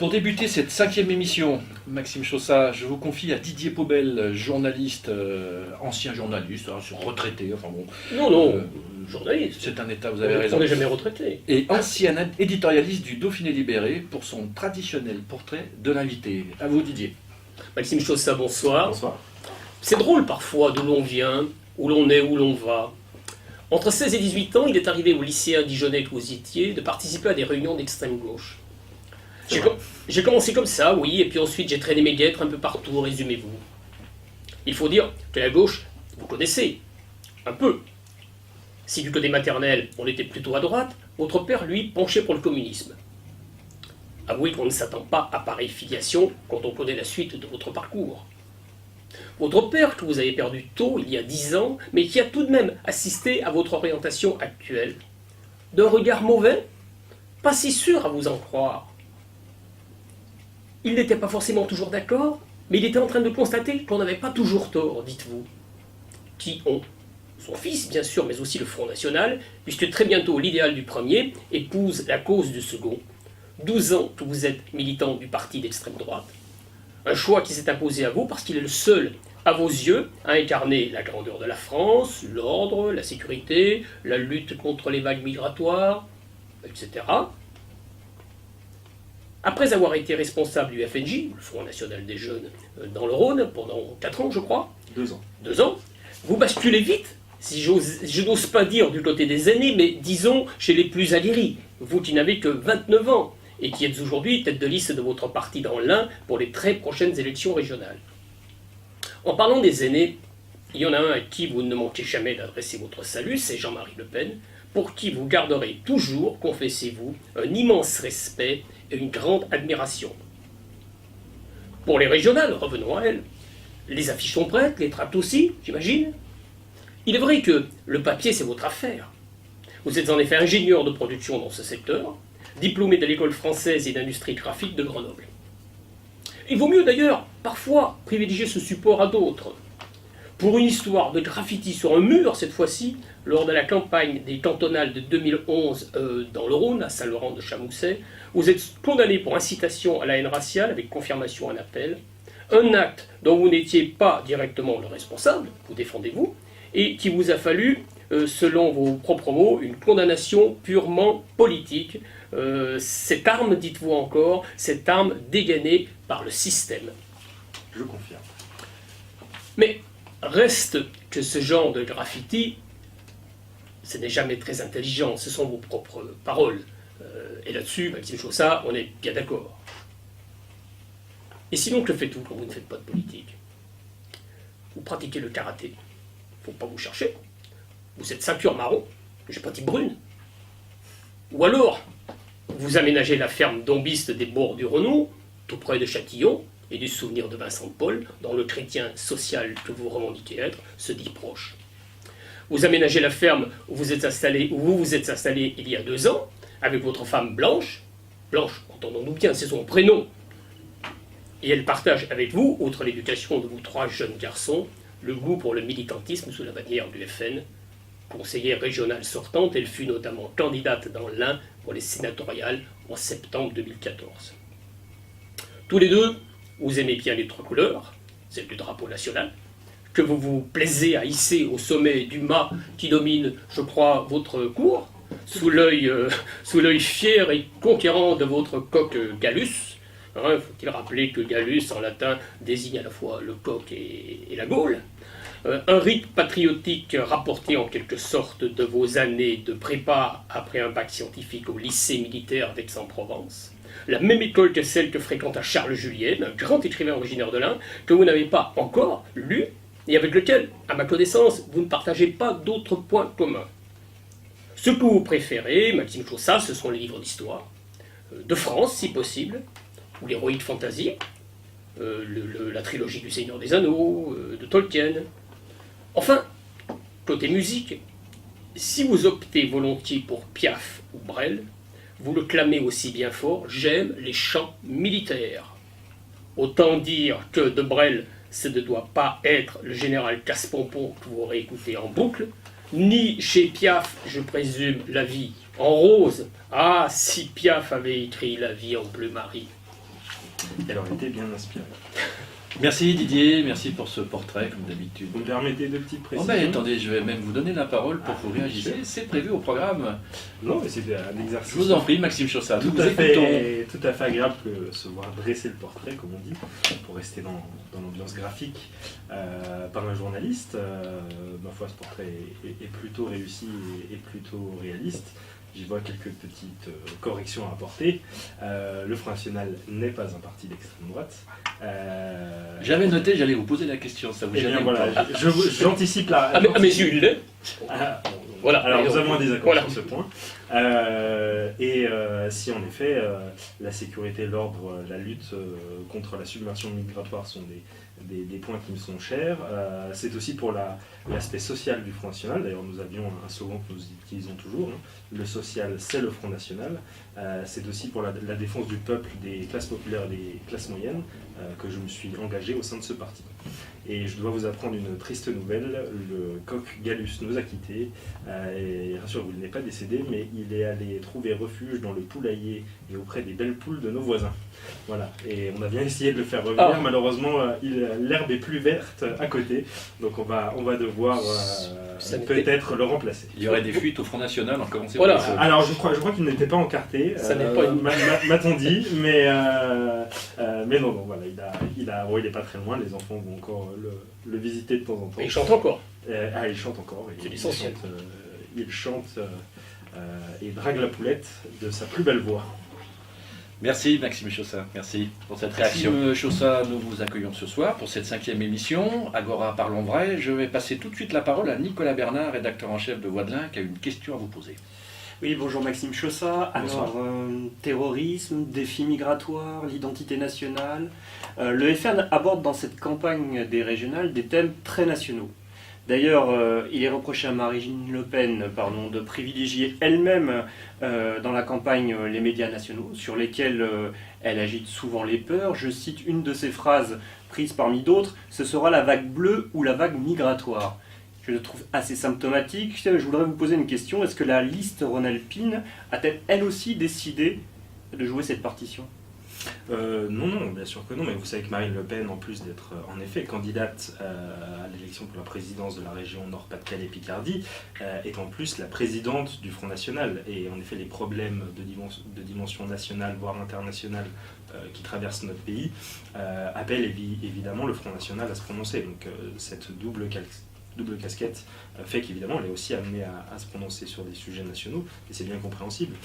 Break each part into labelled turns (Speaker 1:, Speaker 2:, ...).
Speaker 1: Pour débuter cette 5e émission, Maxime Chaussat, je vous confie à Didier Paubel, journaliste, ancien journaliste, retraité, enfin bon.
Speaker 2: Non, journaliste.
Speaker 1: C'est un état, vous avez raison.
Speaker 2: On n'est jamais retraité.
Speaker 1: Et ancien éditorialiste du Dauphiné Libéré pour son traditionnel portrait de l'invité. À vous Didier.
Speaker 2: Maxime Chaussat, bonsoir.
Speaker 1: Bonsoir.
Speaker 2: C'est drôle parfois d'où l'on vient, où l'on est, où l'on va. Entre 16 et 18 ans, il est arrivé au lycéen Dijonais-Clousitier de participer à des réunions d'extrême gauche. J'ai commencé comme ça, oui, et puis ensuite j'ai traîné mes guêtres un peu partout, résumez-vous. Il faut dire que la gauche, vous connaissez, un peu. Si du côté maternel, on était plutôt à droite, votre père, lui, penchait pour le communisme. Avouez qu'on ne s'attend pas à pareille filiation quand on connaît la suite de votre parcours. Votre père, que vous avez perdu tôt, il y a 10 ans, mais qui a tout de même assisté à votre orientation actuelle. D'un regard mauvais, pas si sûr à vous en croire. Il n'était pas forcément toujours d'accord, mais il était en train de constater qu'on n'avait pas toujours tort, dites-vous. Qui ont son fils, bien sûr, mais aussi le Front National, puisque très bientôt l'idéal du premier épouse la cause du second. 12 ans que vous êtes militant du parti d'extrême droite. Un choix qui s'est imposé à vous parce qu'il est le seul, à vos yeux, à incarner la grandeur de la France, l'ordre, la sécurité, la lutte contre les vagues migratoires, etc. Après avoir été responsable du FNJ, le Front National des Jeunes, dans le Rhône, pendant 4 ans, je crois.
Speaker 1: 2 ans.
Speaker 2: 2 ans. Vous basculez vite, si je n'ose pas dire du côté des aînés, mais disons chez les plus aguerris. Vous qui n'avez que 29 ans, et qui êtes aujourd'hui tête de liste de votre parti dans l'Ain pour les très prochaines élections régionales. En parlant des aînés, il y en a un à qui vous ne manquez jamais d'adresser votre salut, c'est Jean-Marie Le Pen, pour qui vous garderez toujours, confessez-vous, un immense respect et une grande admiration. Pour les régionales, revenons à elles, les affiches sont prêtes, les tracts aussi, j'imagine. Il est vrai que le papier, c'est votre affaire. Vous êtes en effet ingénieur de production dans ce secteur, diplômé de l'école française et d'industrie graphique de Grenoble. Il vaut mieux d'ailleurs, parfois, privilégier ce support à d'autres. Pour une histoire de graffiti sur un mur, cette fois-ci, lors de la campagne des cantonales de 2011 dans le Rhône, à Saint-Laurent de Chamousset, vous êtes condamné pour incitation à la haine raciale avec confirmation en appel, un acte dont vous n'étiez pas directement le responsable, vous défendez-vous, et qui vous a fallu, selon vos propres mots, une condamnation purement politique. Cette arme, dites-vous encore, cette arme dégainée par le système.
Speaker 1: Je confirme.
Speaker 2: Mais reste que ce genre de graffiti, ce n'est jamais très intelligent, ce sont vos propres paroles. Et là-dessus, Maxime Chaussat, on est bien d'accord. Et sinon, que faites-vous quand vous ne faites pas de politique? Vous pratiquez le karaté. Il ne faut pas vous chercher. Vous êtes ceinture marron, j'ai pas dit brune. Ou alors, vous aménagez la ferme dombiste des bords du Renon, tout près de Châtillon, et du souvenir de Vincent de Paul, dont le chrétien social que vous revendiquez être se dit proche. Vous aménagez la ferme où vous vous êtes installé il y a 2 ans, avec votre femme Blanche. Blanche, entendons-nous bien, c'est son prénom. Et elle partage avec vous, outre l'éducation de vos 3 jeunes garçons, le goût pour le militantisme sous la bannière du FN. Conseillère régionale sortante, elle fut notamment candidate dans l'Ain pour les sénatoriales en septembre 2014. Tous les deux, vous aimez bien les 3 couleurs, celle du drapeau national, que vous vous plaisez à hisser au sommet du mât qui domine, je crois, votre cour, sous l'œil fier et conquérant de votre coq Gallus. Faut-il rappeler que Gallus, en latin, désigne à la fois le coq et la Gaule. Un rite patriotique rapporté en quelque sorte de vos années de prépa après un bac scientifique au lycée militaire d'Aix-en-Provence. La même école que celle que fréquenta Charles Julienne, un grand écrivain originaire de l'Ain, que vous n'avez pas encore lu, et avec lequel, à ma connaissance, vous ne partagez pas d'autres points communs. Ce que vous préférez, Maxime Chaussat, ce sont les livres d'histoire, de France si possible, ou l'héroïque fantasy, la trilogie du Seigneur des Anneaux, de Tolkien. Enfin, côté musique, si vous optez volontiers pour Piaf ou Brel, vous le clamez aussi bien fort, j'aime les chants militaires. Autant dire que de Brel, ce ne doit pas être le général Casse-Pompon que vous aurez écouté en boucle, ni chez Piaf, je présume, la vie en rose. Ah, si Piaf avait écrit la vie en bleu marine.
Speaker 3: Elle aurait été bien inspirée.
Speaker 1: Merci Didier, merci pour ce portrait, comme d'habitude.
Speaker 3: Vous me permettez deux petites
Speaker 1: Oh
Speaker 3: précisions?
Speaker 1: ben, attendez, je vais même vous donner la parole pour que vous réagissez. C'est prévu au programme.
Speaker 3: Non, mais c'était un exercice.
Speaker 1: Je vous en prie, Maxime Chaussat. Nous
Speaker 3: Tout
Speaker 1: vous
Speaker 3: à,
Speaker 1: écoutons.
Speaker 3: tout à fait agréable que se voir dresser le portrait, comme on dit, pour rester dans l'ambiance graphique par un journaliste. Ma foi, ce portrait est plutôt réussi et plutôt réaliste. J'y vois quelques petites corrections à apporter. Le Front National n'est pas un parti d'extrême droite.
Speaker 1: J'avais noté, j'allais vous poser la question, ça vous
Speaker 3: Eh
Speaker 1: gêne
Speaker 3: bien
Speaker 1: ou
Speaker 3: voilà,
Speaker 1: pas
Speaker 3: j'anticipe la...
Speaker 2: À mes yeux, il l'est.
Speaker 3: Ah,
Speaker 2: Voilà.
Speaker 3: Alors nous avons un désaccord
Speaker 2: Voilà.
Speaker 3: sur ce point. Si en effet la sécurité, l'ordre, la lutte contre la submersion migratoire sont des points qui me sont chers, c'est aussi pour l'aspect social du Front National. D'ailleurs nous avions un slogan que nous utilisons toujours, hein. Le social c'est le Front National. C'est aussi pour la défense du peuple, des classes populaires et des classes moyennes que je me suis engagé au sein de ce parti. Et je dois vous apprendre une triste nouvelle, le coq Gallus nous a quittés, et rassurez-vous, il n'est pas décédé, mais il est allé trouver refuge dans le poulailler et auprès des belles poules de nos voisins. Voilà, et on a bien essayé de le faire revenir, malheureusement l'herbe est plus verte à côté, donc on va devoir peut-être le remplacer.
Speaker 1: Il y aurait des fuites au Front National, en commençant
Speaker 2: Voilà.
Speaker 1: par ça.
Speaker 3: Alors je crois qu'il n'était pas encarté,
Speaker 2: Ça n'est pas une-
Speaker 3: m'a-t-on dit, mais non, voilà, il est pas très loin, les enfants vont encore le visiter de temps en temps.
Speaker 2: Et il chante encore.
Speaker 3: Il chante encore,
Speaker 2: C'est l'essentiel.
Speaker 3: Il chante et drague la poulette de sa plus belle voix.
Speaker 1: Merci Maxime Chaussat, merci pour cette réaction. Maxime Chaussat, nous vous accueillons ce soir pour cette 5e émission, Agora Parlons Vrai. Je vais passer tout de suite la parole à Nicolas Bernard, rédacteur en chef de Voix de l'Ain, qui a une question à vous poser.
Speaker 4: Oui, bonjour Maxime Chaussat.
Speaker 3: Bonsoir.
Speaker 4: Alors, terrorisme, défis migratoires, l'identité nationale. Le FN aborde dans cette campagne des régionales des thèmes très nationaux. D'ailleurs, il est reproché à Marine Le Pen de privilégier elle-même dans la campagne les médias nationaux, sur lesquels elle agite souvent les peurs. Je cite une de ses phrases prises parmi d'autres, ce sera la vague bleue ou la vague migratoire. Je le trouve assez symptomatique. Je voudrais vous poser une question. Est-ce que la liste Rhône-Alpine a-t-elle elle aussi décidé de jouer cette partition ?
Speaker 3: Non, bien sûr que non, mais vous savez que Marine Le Pen, en plus d'être en effet candidate à l'élection pour la présidence de la région Nord-Pas-de-Calais-Picardie, est en plus la présidente du Front National. Et en effet, les problèmes de dimension nationale, voire internationale, qui traversent notre pays, appellent évidemment le Front National à se prononcer. Donc cette double casquette fait qu'évidemment elle est aussi amenée à se prononcer sur des sujets nationaux, et c'est bien compréhensible.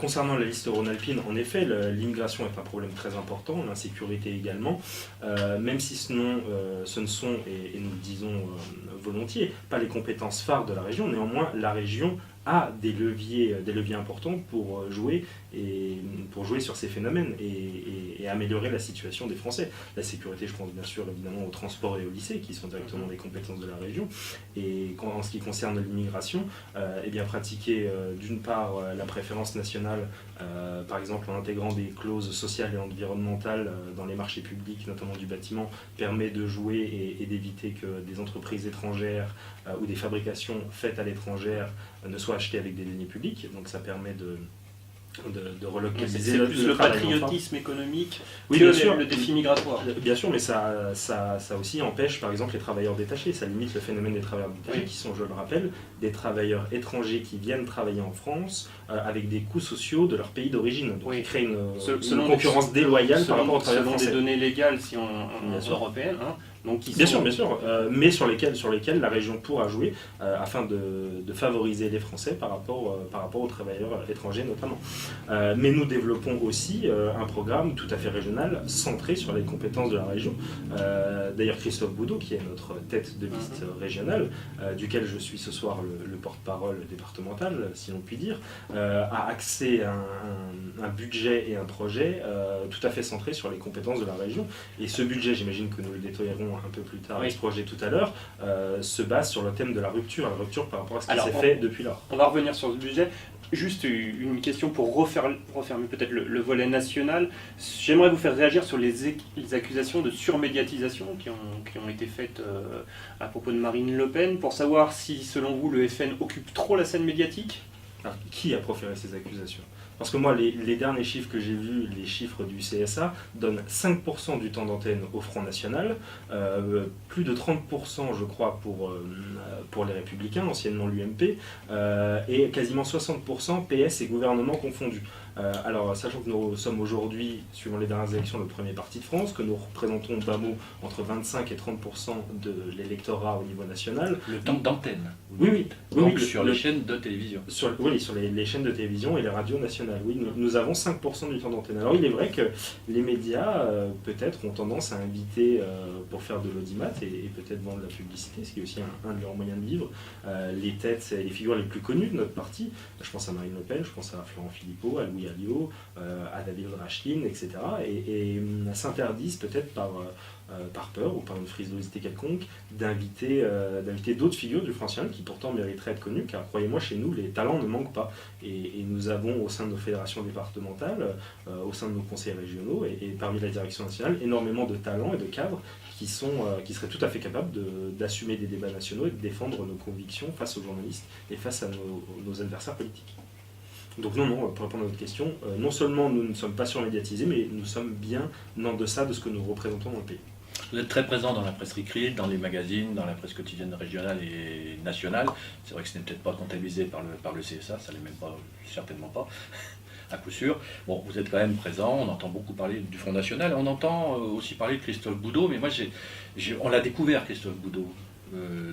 Speaker 3: Concernant la liste Rhône-Alpine, en effet, l'immigration est un problème très important, l'insécurité également, même si ce ne sont, et nous le disons volontiers, pas les compétences phares de la région, néanmoins la région a des leviers importants pour jouer sur ces phénomènes et améliorer la situation des Français. La sécurité, je pense bien sûr évidemment au transport et au lycée, qui sont directement des compétences de la région. Et en ce qui concerne l'immigration, eh bien pratiquer d'une part la préférence nationale, par exemple en intégrant des clauses sociales et environnementales dans les marchés publics, notamment du bâtiment, permet de jouer et d'éviter que des entreprises étrangères ou des fabrications faites à l'étranger ne soient achetées avec des deniers publics. Donc ça permet de relocaliser
Speaker 4: C'est plus le
Speaker 3: travail
Speaker 4: patriotisme économique
Speaker 3: Oui,
Speaker 4: que
Speaker 3: bien sûr.
Speaker 4: le défi migratoire.
Speaker 3: Bien sûr, mais ça aussi empêche par exemple les travailleurs détachés. Ça limite le phénomène des travailleurs détachés,
Speaker 4: Oui.
Speaker 3: qui sont, je le rappelle, des travailleurs étrangers qui viennent travailler en France avec des coûts sociaux de leur pays d'origine. Donc
Speaker 4: Oui.
Speaker 3: ils créent une
Speaker 4: Selon
Speaker 3: concurrence déloyale par rapport aux travailleurs
Speaker 4: selon des
Speaker 3: français.
Speaker 4: données légales si
Speaker 3: Bien sûr.
Speaker 4: européennes, hein, donc
Speaker 3: Bien sûr, mais sur lesquels la région pourra jouer afin de favoriser les Français par rapport aux travailleurs étrangers notamment. Mais nous développons aussi un programme tout à fait régional, centré sur les compétences de la région. D'ailleurs, Christophe Boudot, qui est notre tête de liste régionale, duquel je suis ce soir le porte-parole départemental, si l'on peut dire, a axé un budget et un projet tout à fait centré sur les compétences de la région. Et ce budget, j'imagine que nous le détaillerons un peu plus tard,
Speaker 4: Oui.
Speaker 3: ce projet tout à l'heure, se base sur le thème de la rupture par rapport à ce qui
Speaker 4: Alors,
Speaker 3: s'est fait depuis lors.
Speaker 4: On va revenir sur ce budget. Juste une question pour refermer peut-être le volet national. J'aimerais vous faire réagir sur les accusations de surmédiatisation qui ont été faites à propos de Marine Le Pen, pour savoir si, selon vous, le FN occupe trop la scène médiatique.
Speaker 3: Alors, qui a proféré ces accusations ? Parce que moi, les derniers chiffres que j'ai vus, les chiffres du CSA, donnent 5% du temps d'antenne au Front National, plus de 30% je crois pour les Républicains, anciennement l'UMP, et quasiment 60% PS et gouvernement confondus. Alors, sachant que nous sommes aujourd'hui, suivant les dernières élections, le premier parti de France, que nous représentons bas mot entre 25 et 30% de l'électorat au niveau national.
Speaker 1: Le temps d'antenne.
Speaker 3: Oui.
Speaker 1: Donc sur les chaînes de télévision.
Speaker 3: Sur les chaînes de télévision et les radios nationales. Oui, nous avons 5% du temps d'antenne. Alors, il est vrai que les médias, peut-être, ont tendance à inviter pour faire de l'audimat et peut-être vendre la publicité, ce qui est aussi un de leurs moyens de vivre, les têtes et les figures les plus connues de notre parti. Je pense à Marine Le Pen, je pense à Florent Philippot, à Louis Alliot, à David Rachlin, etc. Et s'interdisent peut-être par peur ou par une frilosité quelconque d'inviter d'autres figures du Front National qui pourtant mériteraient d'être connues, car croyez-moi, chez nous, les talents ne manquent pas. Et nous avons au sein de nos fédérations départementales, au sein de nos conseils régionaux et parmi la direction nationale, énormément de talents et de cadres qui seraient tout à fait capables d'assumer des débats nationaux et de défendre nos convictions face aux journalistes et face à nos adversaires politiques. Donc non, pour répondre à votre question, non seulement nous ne sommes pas surmédiatisés, mais nous sommes bien en deçà de ce que nous représentons dans le pays.
Speaker 1: Vous êtes très présent dans la presse écrite, dans les magazines, dans la presse quotidienne régionale et nationale. C'est vrai que ce n'est peut-être pas comptabilisé par le CSA, ça ne l'est même pas, certainement pas, à coup sûr. Bon, vous êtes quand même présent, on entend beaucoup parler du Front National, on entend aussi parler de Christophe Boudot, mais moi, on l'a découvert, Christophe Boudot.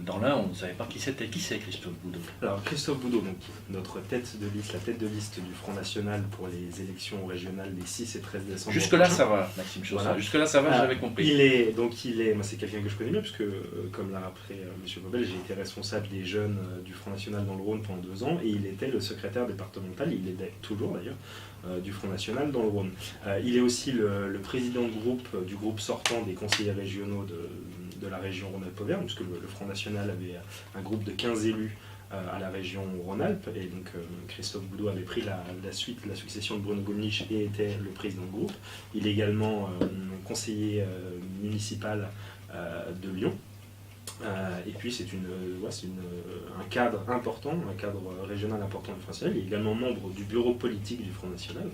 Speaker 1: Dans l'un, on ne savait pas qui c'était. Qui c'est Christophe Boudot?
Speaker 3: Alors Christophe Boudot, donc, notre tête de liste, la tête de liste du Front National pour les élections régionales des 6 et 13 décembre.
Speaker 1: Jusque-là, ça va, Maxime Chaussat. Voilà. Jusque-là, ça va, j'avais compris.
Speaker 3: Moi c'est quelqu'un que je connais bien, puisque comme l'a rappelé M. Bobel, j'ai été responsable des jeunes du Front National dans le Rhône pendant 2 ans, et il était le secrétaire départemental, il est toujours d'ailleurs, du Front National dans le Rhône. Il est aussi le président du groupe sortant des conseillers régionaux de la région Rhône-Alpes-Auvergne, puisque le Front National avait un groupe de 15 élus à la région Rhône-Alpes, et donc Christophe Boudot avait pris la succession de Bruno Gollnisch et était le président du groupe. Il est également conseiller municipal de Lyon. Et puis c'est un cadre important, un cadre régional important du Front National. Il est également membre du bureau politique du Front National.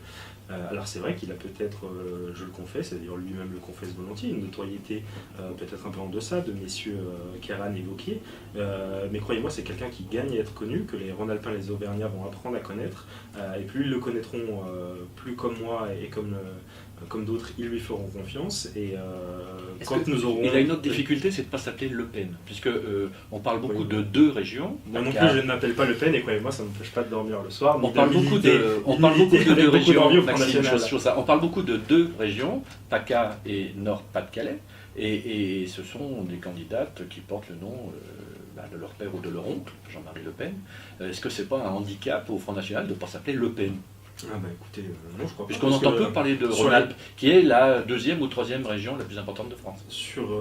Speaker 3: Alors c'est vrai qu'il a peut-être, je le confesse, c'est-à-dire lui-même le confesse volontiers, une notoriété peut-être un peu en deçà de messieurs Kéran et Wauquiez, mais croyez-moi, c'est quelqu'un qui gagne à être connu, que les Rhône-Alpins et les Auvergnats vont apprendre à connaître, et plus ils le connaîtront, plus comme moi et comme d'autres, ils lui feront confiance. Et quand nous aurons...
Speaker 1: Il a une autre difficulté, c'est de ne pas s'appeler Le Pen, puisque on parle beaucoup de 2 régions.
Speaker 3: Moi non plus, je ne m'appelle pas Le Pen, et croyez-moi, ça ne m'empêche pas de dormir le soir.
Speaker 1: On parle beaucoup de 2 régions. On parle beaucoup de 2 régions, PACA et Nord-Pas-de-Calais, et ce sont des candidates qui portent le nom de leur père ou de leur oncle, Jean-Marie Le Pen. Est-ce que c'est pas un handicap au Front National de ne pas s'appeler Le Pen?
Speaker 3: Écoutez, non, je crois pas.
Speaker 1: Puisqu'on entend peu parler de Rhône-Alpes, qui est la 2e ou 3e région la plus importante de France.
Speaker 3: Sur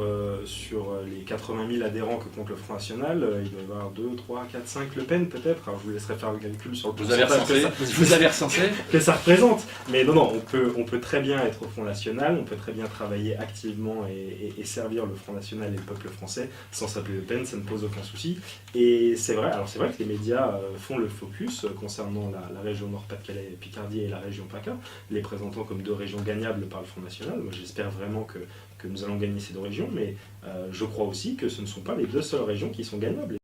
Speaker 3: les 80 000 adhérents que compte le Front National, il doit y avoir 2, 3, 4, 5 Le Pen peut-être. Alors je vous laisserai faire le calcul sur le pourcentage
Speaker 1: vous avez recensé
Speaker 3: que ça représente. Mais non, on peut très bien être au Front National, on peut très bien travailler activement et servir le Front National et le peuple français sans s'appeler Le Pen, ça ne pose aucun souci. Et c'est vrai que les médias font le focus concernant la région Nord-Pas-de-Calais, Picardie et la région PACA, les présentant comme 2 régions gagnables par le Front National. Moi, j'espère vraiment que nous allons gagner ces 2 régions, mais je crois aussi que ce ne sont pas les 2 seules régions qui sont gagnables.